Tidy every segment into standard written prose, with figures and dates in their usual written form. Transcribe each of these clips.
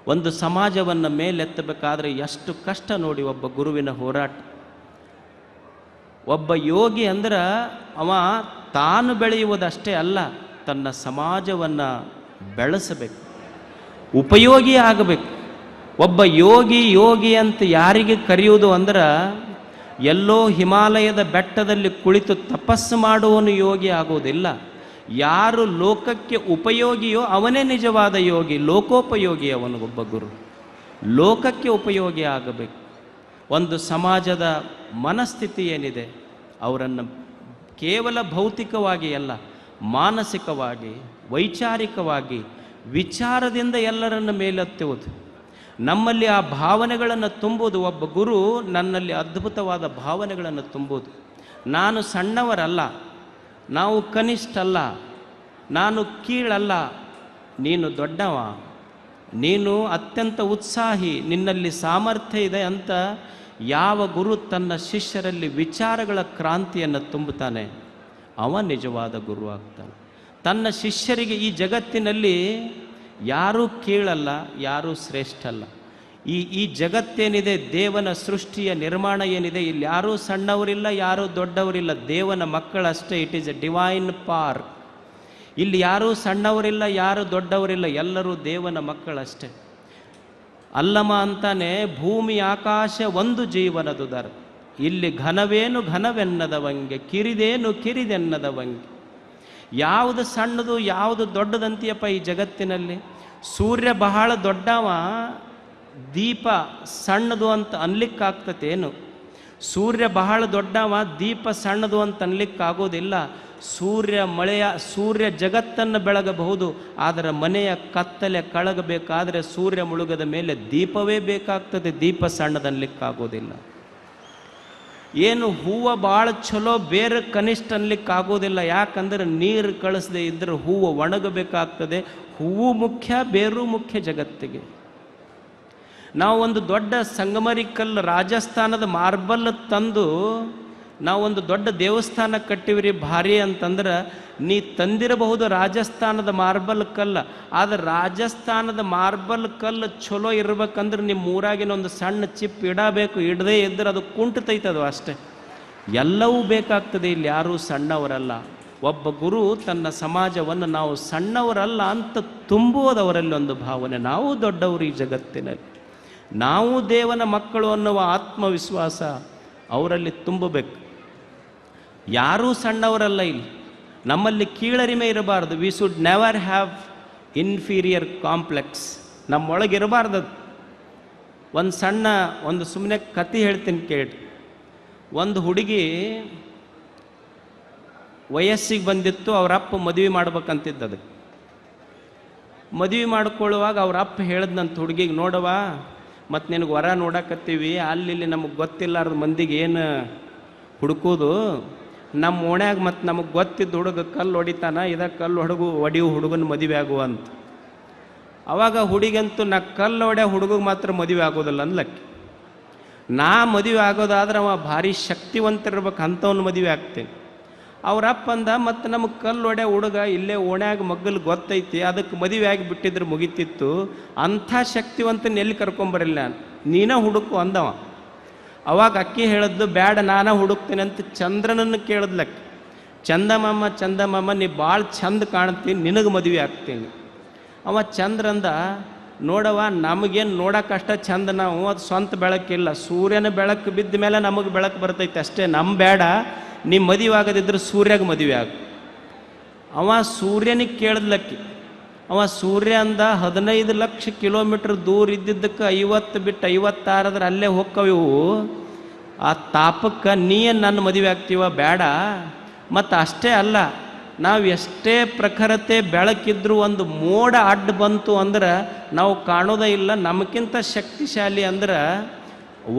ಒಂದು ಸಮಾಜವನ್ನು ಮೇಲೆತ್ತಬೇಕಾದ್ರೆ ಎಷ್ಟು ಕಷ್ಟ ನೋಡಿ ಒಬ್ಬ ಗುರುವಿನ ಹೋರಾಟ. ಒಬ್ಬ ಯೋಗಿ ಅಂದ್ರೆ ಅವ ತಾನು ಬೆಳೆಯುವುದಷ್ಟೇ ಅಲ್ಲ, ತನ್ನ ಸಮಾಜವನ್ನು ಬೆಳೆಸಬೇಕು, ಉಪಯೋಗಿ ಆಗಬೇಕು. ಒಬ್ಬ ಯೋಗಿ ಅಂತ ಯಾರಿಗೆ ಕರೆಯುವುದು ಅಂದ್ರೆ ಎಲ್ಲೋ ಹಿಮಾಲಯದ ಬೆಟ್ಟದಲ್ಲಿ ಕುಳಿತು ತಪಸ್ಸು ಮಾಡುವನು ಯೋಗಿ ಆಗುವುದಿಲ್ಲ. ಯಾರು ಲೋಕಕ್ಕೆ ಉಪಯೋಗಿಯೋ ಅವನೇ ನಿಜವಾದ ಯೋಗಿ, ಲೋಕೋಪಯೋಗಿ ಅವನಿಗೊಬ್ಬ ಗುರು. ಲೋಕಕ್ಕೆ ಉಪಯೋಗಿ ಆಗಬೇಕು. ಒಂದು ಸಮಾಜದ ಮನಸ್ಥಿತಿ ಏನಿದೆ, ಅವರನ್ನು ಕೇವಲ ಭೌತಿಕವಾಗಿ ಅಲ್ಲ, ಮಾನಸಿಕವಾಗಿ, ವೈಚಾರಿಕವಾಗಿ, ವಿಚಾರದಿಂದ ಎಲ್ಲರನ್ನು ಮೇಲೆತ್ತುವುದು. ನಮ್ಮಲ್ಲಿ ಆ ಭಾವನೆಗಳನ್ನು ತುಂಬುವುದು. ಒಬ್ಬ ಗುರು ನನ್ನಲ್ಲಿ ಅದ್ಭುತವಾದ ಭಾವನೆಗಳನ್ನು ತುಂಬುವುದು. ನಾನು ಸಣ್ಣವರಲ್ಲ, ನಾವು ಕನಿಷ್ಠಲ್ಲ, ನಾನು ಕೀಳಲ್ಲ, ನೀನು ದೊಡ್ಡವ, ನೀನು ಅತ್ಯಂತ ಉತ್ಸಾಹಿ, ನಿನ್ನಲ್ಲಿ ಸಾಮರ್ಥ್ಯ ಇದೆ ಅಂತ ಯಾವ ಗುರು ತನ್ನ ಶಿಷ್ಯರಲ್ಲಿ ವಿಚಾರಗಳ ಕ್ರಾಂತಿಯನ್ನು ತುಂಬುತ್ತಾನೆ ಅವ ನಿಜವಾದ ಗುರು ಆಗ್ತಾನೆ. ತನ್ನ ಶಿಷ್ಯರಿಗೆ ಈ ಜಗತ್ತಿನಲ್ಲಿ ಯಾರೂ ಕೀಳಲ್ಲ, ಯಾರೂ ಶ್ರೇಷ್ಠ ಅಲ್ಲ. ಈ ಜಗತ್ತೇನಿದೆ, ದೇವನ ಸೃಷ್ಟಿಯ ನಿರ್ಮಾಣ ಏನಿದೆ, ಇಲ್ಲಿ ಯಾರೂ ಸಣ್ಣವರಿಲ್ಲ, ಯಾರೂ ದೊಡ್ಡವರಿಲ್ಲ, ದೇವನ ಮಕ್ಕಳಷ್ಟೇ. It is a divine park. ಇಲ್ಲಿ ಯಾರೂ ಸಣ್ಣವರಿಲ್ಲ, ಯಾರೂ ದೊಡ್ಡವರಿಲ್ಲ, ಎಲ್ಲರೂ ದೇವನ ಮಕ್ಕಳಷ್ಟೇ. ಅಲ್ಲಮ ಅಂತಾನೆ, ಭೂಮಿ ಆಕಾಶ ಒಂದು ಜೀವನದುದರ, ಇಲ್ಲಿ ಘನವೇನು ಘನವೆನ್ನದವಂಗೆ, ಕಿರಿದೇನು ಕಿರಿದೆನ್ನದವಂಗೆ. ಯಾವುದು ಸಣ್ಣದು ಯಾವುದು ದೊಡ್ಡದಂತೀಯಪ್ಪ ಈ ಜಗತ್ತಿನಲ್ಲಿ? ಸೂರ್ಯ ಬಹಳ ದೊಡ್ಡವ, ದೀಪ ಸಣ್ಣದು ಅಂತ ಅನ್ಲಿಕ್ಕಾಗ್ತತೇನು? ಸೂರ್ಯ ಬಹಳ ದೊಡ್ಡವ, ದೀಪ ಸಣ್ಣದು ಅಂತ ಅನ್ಲಿಕ್ಕಾಗೋದಿಲ್ಲ. ಸೂರ್ಯ ಜಗತ್ತನ್ನು ಬೆಳಗಬಹುದು, ಆದರೆ ಮನೆಯ ಕತ್ತಲೆ ಕಳಗಬೇಕಾದರೆ ಸೂರ್ಯ ಮುಳುಗದ ಮೇಲೆ ದೀಪವೇ ಬೇಕಾಗ್ತದೆ, ದೀಪ ಸಣ್ಣದನ್ಲಿಕ್ಕಾಗೋದಿಲ್ಲ. ಏನು ಹೂವು ಭಾಳ ಚಲೋ, ಬೇರೆ ಕನಿಷ್ಠ ಅನ್ಲಿಕ್ಕಾಗೋದಿಲ್ಲ. ಯಾಕಂದ್ರೆ ನೀರು ಕಳಿಸದೆ ಇದ್ದರೆ ಹೂವು ಒಣಗಬೇಕಾಗ್ತದೆ. ಹೂವು ಮುಖ್ಯ, ಬೇರು ಮುಖ್ಯ ಜಗತ್ತಿಗೆ. ನಾವು ಒಂದು ದೊಡ್ಡ ಸಂಗಮರಿ ಕಲ್ಲು, ರಾಜಸ್ಥಾನದ ಮಾರ್ಬಲ್ ತಂದು ನಾವೊಂದು ದೊಡ್ಡ ದೇವಸ್ಥಾನ ಕಟ್ಟಿವ್ರಿ ಭಾರಿ ಅಂತಂದ್ರೆ, ನೀ ತಂದಿರಬಹುದು ರಾಜಸ್ಥಾನದ ಮಾರ್ಬಲ್ ಕಲ್ಲು, ಆದರೆ ರಾಜಸ್ಥಾನದ ಮಾರ್ಬಲ್ ಕಲ್ಲು ಚಲೋ ಇರ್ಬೇಕಂದ್ರೆ ನಿಮ್ಮ ಊರಾಗಿನ ಒಂದು ಸಣ್ಣ ಚಿಪ್ ಇಡಬೇಕು. ಇಡದೇ ಇದ್ದರೆ ಅದು ಕುಂಟತೈತದು ಅಷ್ಟೇ. ಎಲ್ಲವೂ ಬೇಕಾಗ್ತದೆ. ಇಲ್ಲಿ ಯಾರೂ ಸಣ್ಣವರಲ್ಲ. ಒಬ್ಬ ಗುರು ತನ್ನ ಸಮಾಜವನ್ನು ನಾವು ಸಣ್ಣವರಲ್ಲ ಅಂತ ತುಂಬುವುದವರಲ್ಲಿ ಒಂದು ಭಾವನೆ, ನಾವು ದೊಡ್ಡವರು ಈ ಜಗತ್ತಿನಲ್ಲಿ, ನಾವು ದೇವನ ಮಕ್ಕಳು ಅನ್ನುವ ಆತ್ಮವಿಶ್ವಾಸ ಅವರಲ್ಲಿ ತುಂಬಬೇಕು. ಯಾರೂ ಸಣ್ಣವರಲ್ಲ. ಇಲ್ಲಿ ನಮ್ಮಲ್ಲಿ ಕೀಳರಿಮೆ ಇರಬಾರ್ದು. We should never have inferior complex, ನಮ್ಮೊಳಗಿರಬಾರ್ದು. ಒಂದು ಸುಮ್ಮನೆ ಕತೆ ಹೇಳ್ತೀನಿ ಕೇಳಿ. ಒಂದು ಹುಡುಗಿ ವಯಸ್ಸಿಗೆ ಬಂದಿತ್ತು, ಅವ್ರ ಅಪ್ಪ ಮದುವೆ ಮಾಡ್ಬೇಕಂತಿದ್ದು. ಅದಕ್ಕೆ ಮದುವೆ ಮಾಡ್ಕೊಳ್ಳುವಾಗ ಅವ್ರ ಅಪ್ಪ ಹೇಳಿದ್ನಂತ ಹುಡುಗಿಗೆ, ನೋಡವ ಮತ್ತು ನಿನಗೆ ವರ ನೋಡಕತ್ತೀವಿ, ಅಲ್ಲಿ ನಮಗೆ ಗೊತ್ತಿಲ್ಲಾರ್ದ ಮಂದಿಗೆ ಏನು ಹುಡುಕೋದು, ನಮ್ಮ ಓಣ್ಯಾಗ ಮತ್ತು ನಮಗೆ ಗೊತ್ತಿದ್ದು ಹುಡುಗ ಕಲ್ಲು ಹೊಡಿತಾನ, ಕಲ್ಲು ಹೊಡಿಯು ಹುಡುಗನ ಮದುವೆ ಆಗುವ ಅಂತ. ಅವಾಗ ಹುಡುಗಂತೂ ನಾ ಕಲ್ಲು ಹೊಡ್ಯೋ ಹುಡುಗಿಗೆ ಮಾತ್ರ ಮದುವೆ ಆಗೋದಿಲ್ಲ ಅನ್ಲಕ್ಕೆ. ನಾ ಮದುವೆ ಆಗೋದಾದ್ರೆ ಅವ ಭಾರಿ ಶಕ್ತಿವಂತರಿರ್ಬೇಕು, ಅಂಥವ್ನ ಮದುವೆ ಆಗ್ತೇನೆ. ಅವ್ರಪ್ಪ ಅಂದ, ಮತ್ತು ನಮಗೆ ಕಲ್ಲು ಹೊಡ್ಯೋ ಹುಡುಗ ಇಲ್ಲೇ ಓಣ್ಯಾಗ ಮಗ್ಗಲು ಗೊತ್ತೈತಿ, ಅದಕ್ಕೆ ಮದುವೆ ಆಗಿ ಬಿಟ್ಟಿದ್ರೆ ಮುಗಿತಿತ್ತು, ಅಂಥ ಶಕ್ತಿವಂತನ ಎಲ್ಲಿ ಕರ್ಕೊಂಬರಿಲ್ಲ ನಾನು, ನೀನೇ ಹುಡುಕು ಅಂದವ. ಅವಾಗ ಅಕ್ಕಿ ಹೇಳಿದ್ಲು, ಬೇಡ ನಾನೇ ಹುಡುಕ್ತೇನೆ ಅಂತ ಚಂದ್ರನನ್ನು ಕೇಳಿದ್ಲಕ್ಕೆ. ಚಂದಮಾಮ ನೀ ಭಾಳ ಚಂದ ಕಾಣ್ತೀನಿ, ನಿನಗೆ ಮದುವೆ ಆಗ್ತೀನಿ. ಅವ ಚಂದ್ರಂದ, ನೋಡವ ನಮಗೇನು ನೋಡೋಕ್ಕಷ್ಟ ಚಂದ, ನಾವು ಅದು ಸ್ವಂತ ಬೆಳಕಿಲ್ಲ, ಸೂರ್ಯನ ಬೆಳಕು ಬಿದ್ದ ಮೇಲೆ ನಮಗೆ ಬೆಳಕು ಬರ್ತೈತೆ ಅಷ್ಟೇ, ನಮ್ಮ ಬೇಡ, ನೀ ಮದುವೆ ಆಗದಿದ್ರೆ ಸೂರ್ಯಾಗ ಮದುವೆ ಆಗ. ಅವ ಸೂರ್ಯನಿಗೆ ಕೇಳಿದ್ಲಕ್ಕಿ. ಅವ ಸೂರ್ಯ ಅಂದ, 15 ಲಕ್ಷ ಕಿಲೋಮೀಟ್ರ್ ದೂರ ಇದ್ದಿದ್ದಕ್ಕೆ 50 ಬಿಟ್ಟು 56 ಅಲ್ಲೇ ಹೋಕ್ಕವಿವು, ಆ ತಾಪಕ್ಕೆ ನೀನು ನನ್ನ ಮದುವೆ ಆಗ್ತೀವ, ಬೇಡ. ಮತ್ತು ಅಷ್ಟೇ ಅಲ್ಲ, ನಾವು ಎಷ್ಟೇ ಪ್ರಖರತೆ ಬೆಳಕಿದ್ರೂ ಒಂದು ಮೋಡ ಅಡ್ಡ ಬಂತು ಅಂದ್ರೆ ನಾವು ಕಾಣೋದೇ ಇಲ್ಲ. ನಮಗಿಂತ ಶಕ್ತಿಶಾಲಿ ಅಂದ್ರೆ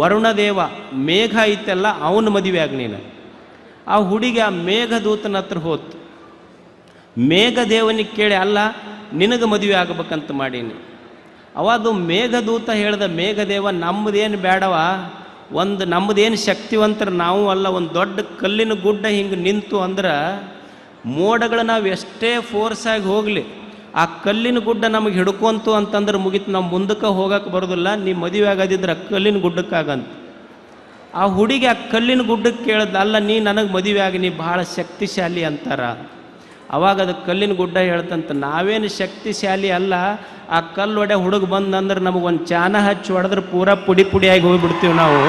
ವರುಣದೇವ, ಮೇಘ ಐತೆಲ್ಲ, ಅವನ ಮದುವೆ ಆಗ ನೀನು. ಆ ಹುಡುಗಿ ಆ ಮೇಘದೂತನ ಹತ್ರ ಹೋತು. ಮೇಘದೇವನಿಗೆ ಕೇಳಿ, ಅಲ್ಲ ನಿನಗೆ ಮದುವೆ ಆಗಬೇಕಂತ ಮಾಡೀನಿ. ಅವಾದು ಮೇಘದೂತ ಹೇಳ್ದ, ಮೇಘದೇವ ನಮ್ಮದೇನು ಬೇಡವ, ನಮ್ಮದೇನು ಶಕ್ತಿವಂತರು ನಾವು ಅಲ್ಲ, ಒಂದು ದೊಡ್ಡ ಕಲ್ಲಿನ ಗುಡ್ಡ ಹಿಂಗೆ ನಿಂತು ಅಂದ್ರೆ ಮೋಡಗಳು ನಾವು ಎಷ್ಟೇ ಫೋರ್ಸಾಗಿ ಹೋಗಲಿ ಆ ಕಲ್ಲಿನ ಗುಡ್ಡ ನಮಗೆ ಹಿಡ್ಕೊಂತು ಅಂತಂದ್ರೆ ಮುಗೀತು, ನಾವು ಮುಂದಕ್ಕೆ ಹೋಗಕ್ಕೆ ಬರೋದಿಲ್ಲ, ನೀ ಮದುವೆ ಆಗೋದಿದ್ರೆ ಆ ಕಲ್ಲಿನ ಗುಡ್ಡಕ್ಕಾಗಂತ. ಆ ಹುಡುಗಿ ಆ ಕಲ್ಲಿನ ಗುಡ್ಡಕ್ಕೆ ಕೇಳ್ದ, ಅಲ್ಲ ನೀ ನನಗೆ ಮದುವೆ ಆಗಿ ನೀ ಭಾಳ ಶಕ್ತಿಶಾಲಿ ಅಂತಾರ. ಅವಾಗ ಅದು ಕಲ್ಲಿನ ಗುಡ್ಡ ಹೇಳ್ತಂತ, ನಾವೇನು ಶಕ್ತಿಶಾಲಿ ಅಲ್ಲ, ಆ ಕಲ್ಲು ಒಡೆ ಹುಡುಗ ಬಂದಂದ್ರೆ ನಮಗೊಂದು ಚಾನ ಹಚ್ಚಿ ಹೊಡೆದ್ರೆ ಪೂರಾ ಪುಡಿ ಪುಡಿಯಾಗಿ ಹೋಗಿಬಿಡ್ತೀವಿ ನಾವು.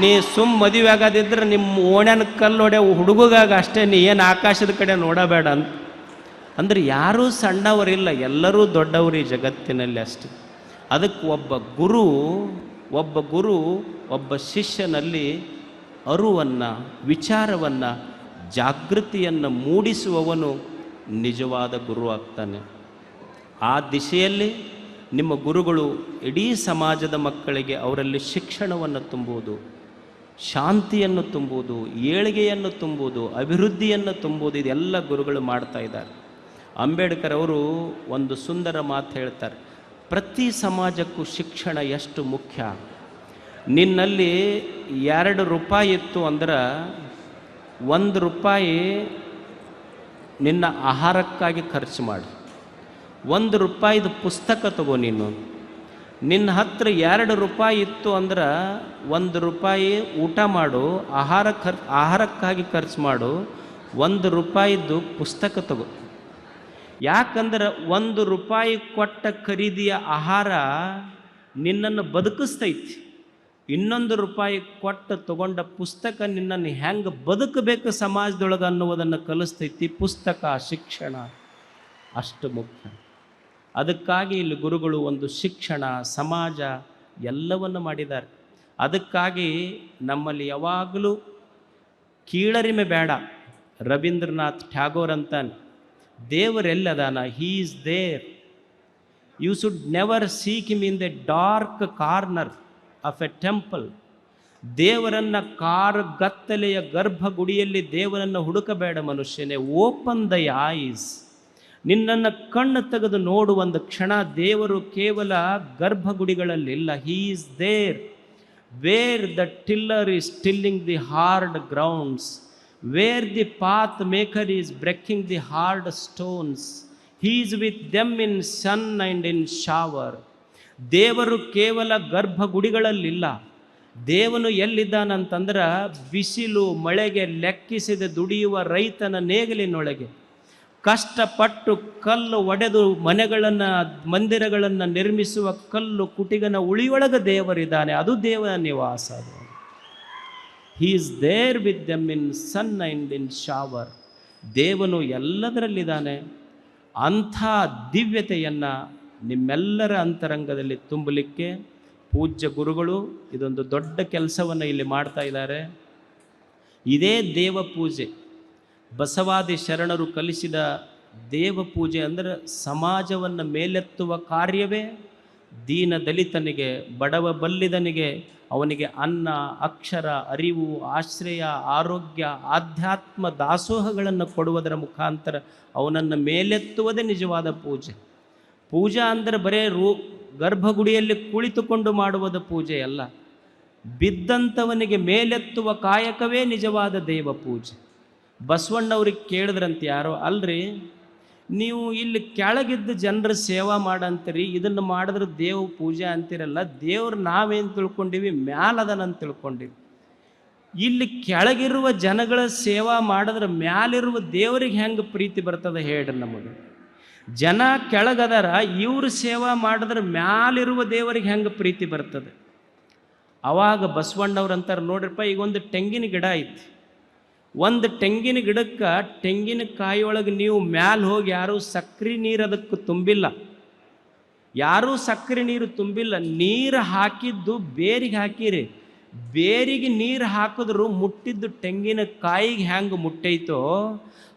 ನೀ ಮದುವೆ ಆಗೋದಿದ್ರೆ ನಿಮ್ಮ ಓಣ್ಯನ ಕಲ್ಲು ಹೊಡೆ ಹುಡುಗಾಗ ಅಷ್ಟೇ, ನೀ ಏನು ಆಕಾಶದ ಕಡೆ ನೋಡಬೇಡ ಅಂತ. ಅಂದ್ರೆ ಯಾರೂ ಸಣ್ಣವರಿಲ್ಲ, ಎಲ್ಲರೂ ದೊಡ್ಡವರು ಈ ಜಗತ್ತಿನಲ್ಲಿ ಅಷ್ಟೆ. ಅದಕ್ಕೆ ಒಬ್ಬ ಗುರು ಒಬ್ಬ ಶಿಷ್ಯನಲ್ಲಿ ಅರಿವನ್ನು, ವಿಚಾರವನ್ನು, ಜಾಗೃತಿಯನ್ನು ಮೂಡಿಸುವವನು ನಿಜವಾದ ಗುರು ಆಗ್ತಾನೆ. ಆ ದಿಶೆಯಲ್ಲಿ ನಿಮ್ಮ ಗುರುಗಳು ಇಡೀ ಸಮಾಜದ ಮಕ್ಕಳಿಗೆ ಅವರಲ್ಲಿ ಶಿಕ್ಷಣವನ್ನು ತುಂಬುವುದು, ಶಾಂತಿಯನ್ನು ತುಂಬುವುದು, ಏಳಿಗೆಯನ್ನು ತುಂಬುವುದು, ಅಭಿವೃದ್ಧಿಯನ್ನು ತುಂಬುವುದು, ಇದೆಲ್ಲ ಗುರುಗಳು ಮಾಡ್ತಾ ಇದ್ದಾರೆ. ಅಂಬೇಡ್ಕರ್ ಅವರು ಒಂದು ಸುಂದರ ಮಾತು ಹೇಳ್ತಾರೆ, ಪ್ರತಿ ಸಮಾಜಕ್ಕೂ ಶಿಕ್ಷಣ ಎಷ್ಟು ಮುಖ್ಯ. ನಿನ್ನಲ್ಲಿ 2 ರೂಪಾಯಿ ಇತ್ತು ಅಂದ್ರೆ 1 ರೂಪಾಯಿ ನಿನ್ನ ಆಹಾರಕ್ಕಾಗಿ ಖರ್ಚು ಮಾಡಿ, 1 ರೂಪಾಯಿದು ಪುಸ್ತಕ ತಗೋ. ನಿನ್ನ ಹತ್ರ 2 ರೂಪಾಯಿ ಇತ್ತು ಅಂದ್ರೆ 1 ರೂಪಾಯಿ ಊಟ ಮಾಡು, ಆಹಾರಕ್ಕಾಗಿ ಖರ್ಚು ಮಾಡು, 1 ರೂಪಾಯಿದ್ದು ಪುಸ್ತಕ ತಗೋ. ಯಾಕಂದ್ರೆ 1 ರೂಪಾಯಿ ಕೊಟ್ಟ ಖರೀದಿಯ ಆಹಾರ ನಿನ್ನನ್ನು ಬದುಕಿಸ್ತೈತಿ, 2 ರೂಪಾಯಿ ಕೊಟ್ಟು ತಗೊಂಡ ಪುಸ್ತಕ ನಿನ್ನನ್ನು ಹೆಂಗೆ ಬದುಕಬೇಕು ಸಮಾಜದೊಳಗೆ ಅನ್ನುವುದನ್ನು ಕಲಿಸ್ತೈತಿ. ಪುಸ್ತಕ, ಶಿಕ್ಷಣ ಅಷ್ಟು ಮುಖ್ಯ. ಅದಕ್ಕಾಗಿ ಇಲ್ಲಿ ಗುರುಗಳು ಒಂದು ಶಿಕ್ಷಣ, ಸಮಾಜ ಎಲ್ಲವನ್ನು ಮಾಡಿದ್ದಾರೆ. ಅದಕ್ಕಾಗಿ ನಮ್ಮಲ್ಲಿ ಯಾವಾಗಲೂ ಕೀಳರಿಮೆ ಬೇಡ. ರವೀಂದ್ರನಾಥ್ ಟ್ಯಾಗೋರ್ ಅಂತಾನೆ, ದೇವರೆಲ್ಲದಾನ, he is there, you should never seek him in the dark corner of a temple. ದೇವರನ್ನು ಗತ್ತಲೆಯ ಗರ್ಭಗುಡಿಯಲ್ಲಿ ದೇವರನ್ನು ಹುಡುಕಬೇಡ ಮನುಷ್ಯನೇ. ಓಪನ್ ದ ಐಸ್, ನಿನ್ನನ್ನು ಕಣ್ಣು ತೆಗೆದು ನೋಡು ಒಂದು ಕ್ಷಣ. ದೇವರು ಕೇವಲ ಗರ್ಭಗುಡಿಗಳಲ್ಲಿಲ್ಲ, he is there where the tiller is tilling the hard grounds, where the path maker is breaking the hard stones, he is with them in sun and in shower. ದೇವರು ಕೇವಲ ಗರ್ಭಗುಡಿಗಳಲ್ಲಿಲ್ಲ, ದೇವನು ಎಲ್ಲಿದ್ದಾನಂತಂದ್ರೆ ಬಿಸಿಲು ಮಳೆಗೆ ಲೆಕ್ಕಿಸದೆ ದುಡಿಯುವ ರೈತನ ನೇಗಲಿನೊಳಗೆ, ಕಷ್ಟಪಟ್ಟು ಕಲ್ಲು ಒಡೆದು ಮನೆಗಳನ್ನು, ಮಂದಿರಗಳನ್ನು ನಿರ್ಮಿಸುವ ಕಲ್ಲು ಕುಟಿಗನ ಉಳಿಯೊಳಗೆ ದೇವರಿದ್ದಾನೆ, ಅದು ದೇವರ ನಿವಾಸ. ಅದು he is there with them in sun and in shower. ದೇವನು ಎಲ್ಲದರಲ್ಲಿದ್ದಾನೆ. ಅಂಥ ದಿವ್ಯತೆಯನ್ನು ನಿಮ್ಮೆಲ್ಲರ ಅಂತರಂಗದಲ್ಲಿ ತುಂಬಲಿಕ್ಕೆ ಪೂಜ್ಯ ಗುರುಗಳು ಇದೊಂದು ದೊಡ್ಡ ಕೆಲಸವನ್ನು ಇಲ್ಲಿ ಮಾಡ್ತಾ ಇದ್ದಾರೆ. ಇದೇ ದೇವ ಪೂಜೆ, ಬಸವಾದಿ ಶರಣರು ಕಲಿಸಿದ ದೇವ ಪೂಜೆ ಅಂದರೆ ಸಮಾಜವನ್ನು ಮೇಲೆತ್ತುವ ಕಾರ್ಯವೇ ದೀನ ದಲಿತನಿಗೆ, ಬಡವ ಬಲ್ಲಿದನಿಗೆ ಅವನಿಗೆ ಅನ್ನ, ಅಕ್ಷರ, ಅರಿವು, ಆಶ್ರಯ, ಆರೋಗ್ಯ, ಆಧ್ಯಾತ್ಮ ದಾಸೋಹಗಳನ್ನು ಕೊಡುವುದರ ಮುಖಾಂತರ ಅವನನ್ನು ಮೇಲೆತ್ತುವುದೇ ನಿಜವಾದ ಪೂಜೆ. ಪೂಜಾ ಅಂದರೆ ಬರೇ ಗರ್ಭಗುಡಿಯಲ್ಲಿ ಕುಳಿತುಕೊಂಡು ಮಾಡುವುದ ಪೂಜೆ ಅಲ್ಲ, ಬಿದ್ದಂಥವನಿಗೆ ಮೇಲೆತ್ತುವ ಕಾಯಕವೇ ನಿಜವಾದ ದೇವ ಪೂಜೆ. ಬಸವಣ್ಣವ್ರಿಗೆ ಕೇಳಿದ್ರಂತೆ ಯಾರೋ, ಅಲ್ರಿ ನೀವು ಇಲ್ಲಿ ಕೆಳಗಿದ್ದ ಜನರ ಸೇವಾ ಮಾಡಂತೀರಿ, ಇದನ್ನು ಮಾಡಿದ್ರೆ ದೇವ ಪೂಜೆ ಅಂತಿರಲ್ಲ, ದೇವ್ರು ನಾವೇನು ತಿಳ್ಕೊಂಡಿವಿ, ಮ್ಯಾಲದನಂತ ತಿಳ್ಕೊಂಡಿವಿ. ಇಲ್ಲಿ ಕೆಳಗಿರುವ ಜನಗಳ ಸೇವಾ ಮಾಡಿದ್ರೆ ಮ್ಯಾಲಿರುವ ದೇವರಿಗೆ ಹೆಂಗೆ ಪ್ರೀತಿ ಬರ್ತದೆ ಹೇಳ್ರಿ ನಮಗೆ? ಜನ ಕೆಳಗದಾರ, ಇವ್ರ ಸೇವಾ ಮಾಡಿದ್ರೆ ಮ್ಯಾಲಿರುವ ದೇವರಿಗೆ ಹೆಂಗೆ ಪ್ರೀತಿ ಬರ್ತದೆ? ಅವಾಗ ಬಸವಣ್ಣವ್ರು ಅಂತಾರೆ, ನೋಡ್ರಿಪ್ಪ, ಈಗ ಒಂದು ತೆಂಗಿನ ಗಿಡ ಐತಿ, ಒಂದು ತೆಂಗಿನ ಗಿಡಕ್ಕೆ ತೆಂಗಿನಕಾಯಿಯೊಳಗೆ ನೀವು ಮ್ಯಾಲ ಹೋಗಿ ಯಾರೂ ಸಕ್ರೆ ನೀರು ಅದಕ್ಕೆ ತುಂಬಿಲ್ಲ, ಯಾರೂ ಸಕ್ರೆ ನೀರು ತುಂಬಿಲ್ಲ, ನೀರು ಹಾಕಿದ್ದು ಬೇರಿಗೆ ಹಾಕಿರಿ, ಬೇರಿಗೆ ನೀರು ಹಾಕಿದ್ರು ಮುಟ್ಟಿದ್ದು ತೆಂಗಿನಕಾಯಿಗೆ ಹೆಂಗೆ ಮುಟ್ಟೈತೋ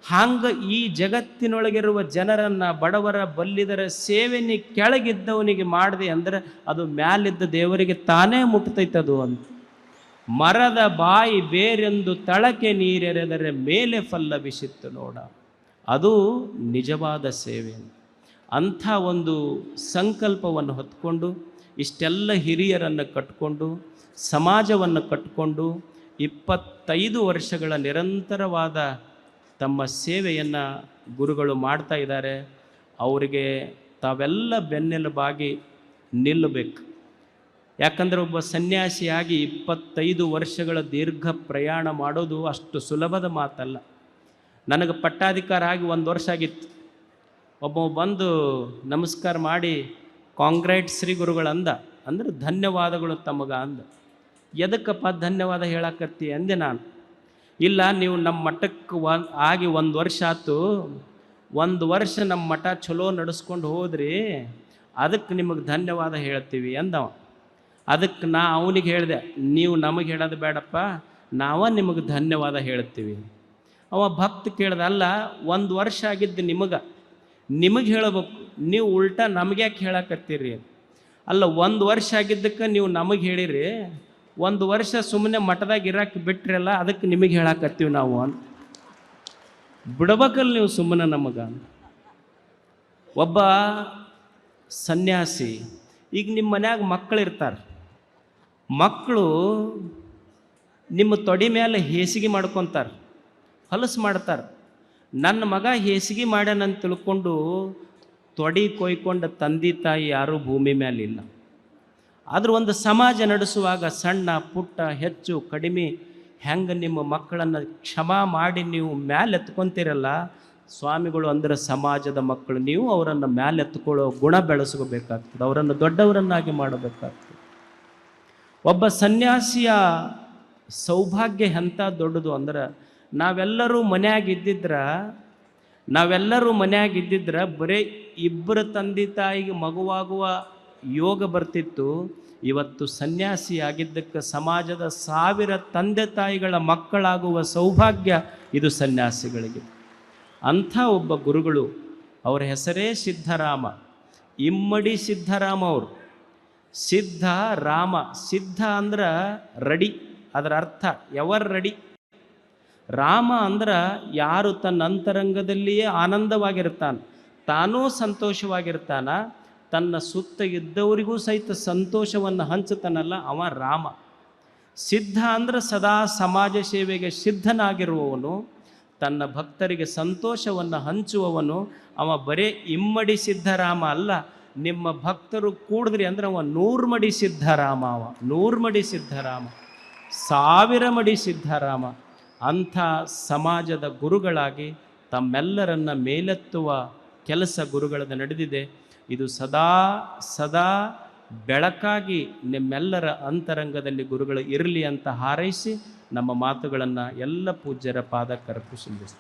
ಹಂಗೆ ಈ ಜಗತ್ತಿನೊಳಗಿರುವ ಜನರನ್ನು, ಬಡವರ ಬಲ್ಲಿದರ ಸೇವೆ ನೀ ಕೆಳಗಿದ್ದವನಿಗೆ ಮಾಡಿದೆ ಅಂದರೆ ಅದು ಮ್ಯಾಲಿದ್ದ ದೇವರಿಗೆ ತಾನೇ ಮುಟ್ತೈತದು ಅಂತ. ಮರದ ಬಾಯಿ ಬೇರೆಂದು ತಳಕೆ ನೀರೆರೆದರೆ ಮೇಲೆ ಫಲ್ಲವಿಸಿತ್ತು ನೋಡ, ಅದು ನಿಜವಾದ ಸೇವೆ. ಅಂಥ ಒಂದು ಸಂಕಲ್ಪವನ್ನು ಹೊತ್ಕೊಂಡು ಇಷ್ಟೆಲ್ಲ ಹಿರಿಯರನ್ನು ಕಟ್ಕೊಂಡು ಸಮಾಜವನ್ನು ಕಟ್ಕೊಂಡು 25 ವರ್ಷಗಳ ನಿರಂತರವಾದ ತಮ್ಮ ಸೇವೆಯನ್ನು ಗುರುಗಳು ಮಾಡ್ತಾ ಇದ್ದಾರೆ. ಅವರಿಗೆ ತಾವೆಲ್ಲ ಬೆನ್ನೆಲುಬಾಗಿ ನಿಲ್ಲಬೇಕು. ಯಾಕಂದರೆ ಒಬ್ಬ ಸನ್ಯಾಸಿಯಾಗಿ 25 ವರ್ಷಗಳ ದೀರ್ಘ ಪ್ರಯಾಣ ಮಾಡೋದು ಅಷ್ಟು ಸುಲಭದ ಮಾತಲ್ಲ. ನನಗೆ ಪಟ್ಟಾಧಿಕಾರ ಆಗಿ 1 ವರ್ಷ ಆಗಿತ್ತು. ಒಬ್ಬ ಬಂದು ನಮಸ್ಕಾರ ಮಾಡಿ ಕಾಂಗ್ರೇಟ್ ಶ್ರೀ ಗುರುಗಳಂದ, ಅಂದ್ರೆ ಧನ್ಯವಾದಗಳು ತಮಗ ಅಂದ. ಎದಕ್ಕಪ್ಪ ಧನ್ಯವಾದ ಹೇಳಕತ್ತಿ ಅಂದೆ ನಾನು. ಇಲ್ಲ, ನೀವು ನಮ್ಮ ಮಠಕ್ಕೆ ಆಗಿ 1 ವರ್ಷ ಆಯ್ತು, 1 ವರ್ಷ ನಮ್ಮ ಮಠ ಚಲೋ ನಡೆಸ್ಕೊಂಡು ಹೋದ್ರಿ, ಅದಕ್ಕೆ ನಿಮಗೆ ಧನ್ಯವಾದ ಹೇಳ್ತೀವಿ ಅಂದವ. ಅದಕ್ಕೆ ನಾ ಅವನಿಗೆ ಹೇಳಿದೆ, ನೀವು ನಮಗೆ ಹೇಳೋದು ಬೇಡಪ್ಪ, ನಾವ ನಿಮಗೆ ಧನ್ಯವಾದ ಹೇಳ್ತೀವಿ. ಅವ ಭಕ್ತ ಕೇಳ್ದ, ಅಲ್ಲ 1 ವರ್ಷ ಆಗಿದ್ದು ನಿಮಗೆ ಹೇಳಬೇಕು, ನೀವು ಉಲ್ಟಾ ನಮಗೆ ಯಾಕೆ ಹೇಳಕತ್ತೀರಿ? ಅಲ್ಲ, 1 ವರ್ಷ ಆಗಿದ್ದಕ್ಕೆ ನೀವು ನಮಗೆ ಹೇಳಿರಿ, 1 ವರ್ಷ ಸುಮ್ಮನೆ ಮಠದಾಗ ಇರಕ್ಕೆ ಬಿಟ್ರಲ್ಲ, ಅದಕ್ಕೆ ನಿಮಗೆ ಹೇಳಕತ್ತೀವಿ ನಾವು ಅಂತ. ಬಿಡ್ಬೇಕಲ್ಲ ನೀವು ಸುಮ್ಮನೆ ನಮಗೆ. ಒಬ್ಬ ಸನ್ಯಾಸಿ, ಈಗ ನಿಮ್ಮ ಮನ್ಯಾಗ ಮಕ್ಕಳಿರ್ತಾರೆ, ಮಕ್ಕಳು ನಿಮ್ಮ ತೊಡೆ ಮೇಲೆ ಹೇಸಿಗೆ ಮಾಡ್ಕೊತಾರೆ, ಹೊಲಸು ಮಾಡ್ತಾರೆ. ನನ್ನ ಮಗ ಹೇಸಿಗೆ ಮಾಡ್ಯಾನಂತ ತಿಳ್ಕೊಂಡು ತೊಡೆ ಕೊಯ್ಕೊಂಡ ತಂದೆ ತಾಯಿ ಯಾರೂ ಭೂಮಿ ಮೇಲೆ ಇಲ್ಲ. ಆದರೂ ಒಂದು ಸಮಾಜ ನಡೆಸುವಾಗ ಸಣ್ಣ ಪುಟ್ಟ ಹೆಚ್ಚು ಕಡಿಮೆ ಹೆಂಗೆ ನಿಮ್ಮ ಮಕ್ಕಳನ್ನು ಕ್ಷಮಾ ಮಾಡಿ ನೀವು ಮ್ಯಾಲೆ ಎತ್ಕೊತೀರಲ್ಲ, ಸ್ವಾಮಿಗಳು ಅಂದರೆ ಸಮಾಜದ ಮಕ್ಕಳು, ನೀವು ಅವರನ್ನು ಮ್ಯಾಲೆ ಎತ್ಕೊಳ್ಳೋ ಗುಣ ಬೆಳೆಸ್ಕೋಬೇಕಾಗ್ತದೆ, ಅವರನ್ನು ದೊಡ್ಡವರನ್ನಾಗಿ ಮಾಡಬೇಕಾಗ್ತದೆ. ಒಬ್ಬ ಸನ್ಯಾಸಿಯ ಸೌಭಾಗ್ಯ ಎಂಥ ದೊಡ್ಡದು ಅಂದ್ರೆ, ನಾವೆಲ್ಲರೂ ಮನೆಯಾಗಿದ್ದಿದ್ರೆ ಬರೀ 2 ತಂದೆ ತಾಯಿಗೆ ಮಗುವಾಗುವ ಯೋಗ ಬರ್ತಿತ್ತು. ಇವತ್ತು ಸನ್ಯಾಸಿ ಆಗಿದ್ದಕ್ಕೆ ಸಮಾಜದ 1000 ತಂದೆ ತಾಯಿಗಳ ಮಕ್ಕಳಾಗುವ ಸೌಭಾಗ್ಯ ಇದು ಸನ್ಯಾಸಿಗಳಿಗೆ. ಅಂಥ ಒಬ್ಬ ಗುರುಗಳು, ಅವರ ಹೆಸರೇ ಸಿದ್ಧರಾಮ, ಇಮ್ಮಡಿ ಸಿದ್ಧರಾಮ ಅವರು. ಸಿದ್ಧ ರಾಮ, ಸಿದ್ಧ ಅಂದ್ರೆ ರೆಡಿ, ಅದರ ಅರ್ಥ ಎವರ್ ರೆಡಿ. ರಾಮ ಅಂದ್ರೆ ಯಾರು ತನ್ನ ಅಂತರಂಗದಲ್ಲಿಯೇ ಆನಂದವಾಗಿರ್ತಾನೆ, ತಾನೂ ಸಂತೋಷವಾಗಿರ್ತಾನ, ತನ್ನ ಸುತ್ತ ಇದ್ದವರಿಗೂ ಸಹಿತ ಸಂತೋಷವನ್ನು ಹಂಚುತ್ತಾನಲ್ಲ, ಅವ ರಾಮ. ಸಿದ್ಧ ಅಂದ್ರೆ ಸದಾ ಸಮಾಜ ಸೇವೆಗೆ ಸಿದ್ಧನಾಗಿರುವವನು, ತನ್ನ ಭಕ್ತರಿಗೆ ಸಂತೋಷವನ್ನು ಹಂಚುವವನು. ಅವ ಬರೇ ಇಮ್ಮಡಿ ಸಿದ್ಧರಾಮ ಅಲ್ಲ, ನಿಮ್ಮ ಭಕ್ತರು ಕೂಡಿದ್ರಿ ಅಂದ್ರೆ ಅವ 100 ಮಡಿ ಸಿದ್ಧರಾಮ, ಅವ 100 ಮಡಿ ಸಿದ್ಧರಾಮ, 1000 ಮಡಿ ಸಿದ್ಧರಾಮ. ಅಂಥ ಸಮಾಜದ ಗುರುಗಳಾಗಿ ತಮ್ಮೆಲ್ಲರನ್ನ ಮೇಲೆತ್ತುವ ಕೆಲಸ ಗುರುಗಳದ್ದು ನಡೆದಿದೆ. ಇದು ಸದಾ ಸದಾ ಬೆಳಕಾಗಿ ನಿಮ್ಮೆಲ್ಲರ ಅಂತರಂಗದಲ್ಲಿ ಗುರುಗಳು ಇರಲಿ ಅಂತ ಹಾರೈಸಿ ನಮ್ಮ ಮಾತುಗಳನ್ನು ಎಲ್ಲ ಪೂಜ್ಯರ ಪಾದಕ್ಕೆ ಅರ್ಪಿಸುತ್ತೇವೆ.